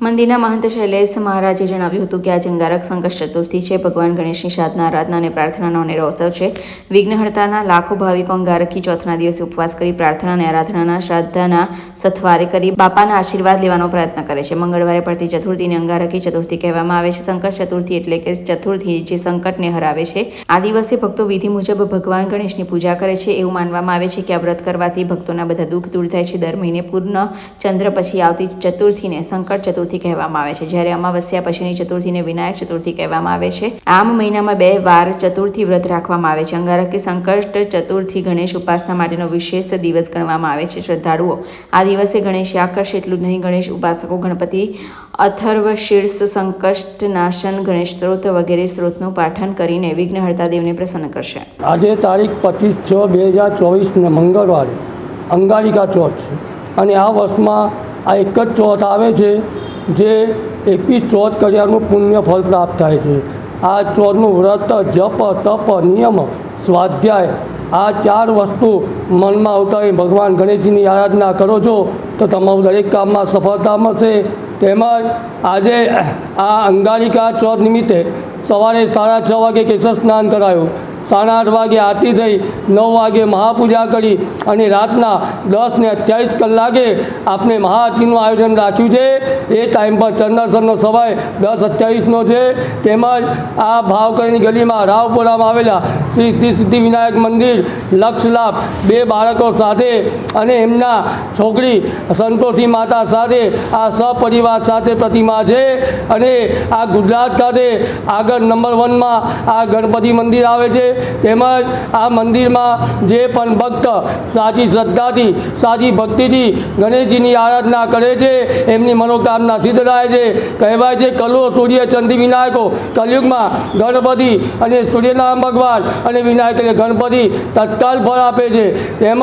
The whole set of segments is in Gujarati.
મંદિરના મહંત શૈલેષ મહારાજે જણાવ્યું હતું કે આજે અંગારક સંકષ્ટ ચતુર્થી છે. ભગવાન ગણેશની સાધના, આરાધના અને પ્રાર્થનાનો અનેરો અવસર છે. વિઘ્નહર્તાના લાખો ભાવિકો અંગારકી ચોથના દિવસે ઉપવાસ કરી પ્રાર્થના અને આરાધનાના શ્રાદ્ધના સથવારે કરી બાપાના આશીર્વાદ લેવાનો પ્રયત્ન કરે છે. મંગળવારે પડતી ચતુર્થીને અંગારકી ચતુર્થી કહેવામાં આવે છે. સંકટ ચતુર્થી એટલે કે ચતુર્થી જે સંકટને હરાવે છે. આ દિવસે ભક્તો વિધિ મુજબ ભગવાન ગણેશની પૂજા કરે છે. એવું માનવામાં આવે છે કે આ વ્રત કરવાથી ભક્તોના બધા દુઃખ દૂર થાય છે. દર મહિને પૂર્ણ ચંદ્ર પછી આવતી ચતુર્થીને સંકટ ચતુર્થી કહેવામાં આવે છે, જ્યારે અમાવસ્યા પછીની ચતુર્થીને વિનાયક ચતુર્થી કહેવામાં આવે છે. આમ મહિનામાં 2 વાર ચતુર્થી વ્રત રાખવામાં આવે છે. અંગારકી સંકષ્ટ ચતુર્થી ગણેશ ઉપાસના માટેનો વિશેષ દિવસ ગણવામાં આવે છે. શ્રદ્ધાળુઓ આ દિવસે ગણેશ આકર્ષે એટલું જ નહીં, ગણેશ ઉપાસકો ગણપતિ અથર્વશીર્ષ, સંકષ્ટ નાશન, ગણેશ સ્ત્રોત વગેરે સ્ત્રોતનું પાઠન કરીને વિઘ્નહર્તા દેવને પ્રસન્ન કરશે. આજે તારીખ 25/6/2024 ને મંગળવારે અંગારિકા ચોથ છે અને આ વર્ષમાં આ એક જ ચોથ આવે છે જે 21 ચોથ કર્યાનું પુણ્ય ફળ પ્રાપ્ત થાય છે. આ ચોથનું વ્રત, જપ, તપ, નિયમ, સ્વાધ્યાય આ 4 વસ્તુ મનમાં ઉતારી ભગવાન ગણેશજીની આરાધના કરો છો તો તમારું દરેક કામમાં સફળતા મળશે. તેમજ આજે આ અંગારિકા ચોથ નિમિત્તે સવારે 6:30 વાગે કેશર સ્નાન કરાયું, 8:30 વાગે આરતી થઈ, 9 વાગે મહાપૂજા કરી અને રાતના 10:28 કલાકે આપણે મહાઆરતીનું આયોજન રાખ્યું છે. એ ટાઈમ પર ચંદ્રસરનો સમય 10:28નો છે. તેમજ આ ભાવકરની ગલીમાં રાવપુરામાં આવેલા શ્રી સિદ્ધિ વિનાયક મંદિર લક્ષલાભ 2 બાળકો સાથે અને એમના છોકરી સંતોષી માતા સાથે આ સપરિવાર સાથે પ્રતિમા છે અને આ ગુજરાત ખાતે આગળ નંબર 1માં આ ગણપતિ મંદિર આવે છે. તેમજ આ મંદિરમાં જે પણ ભક્ત સાચી શ્રદ્ધાથી, સાચી ભક્તિથી ગણેશજીની આરાધના કરે છે એમની મનોકામના સિદ્ધ થાય છે. કહેવાય છે કલો સૂર્ય ચંદ્ર વિનાયકો, કલયુગમાં ગણપતિ અને સૂર્યનારાયણ ભગવાન અને વિનાયક એટલે ગણપતિ તત્કાલ ફળ આપે છે. તેમજ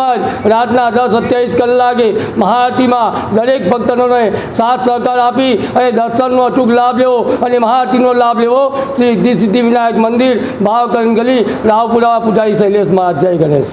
રાતના 10:28 કલાકે મહાઆરતીમાં દરેક ભક્તોને સાથ સહકાર આપી અને દર્શનનો અચૂક લાભ લેવો અને મહાઆરતીનો લાભ લેવો. શ્રી સિદ્ધિ વિનાયક મંદિર, ભાવકરણ ગલી, રાવપુરા, પૂજારી શૈલેષ મહારાજ. જય ગણેશ.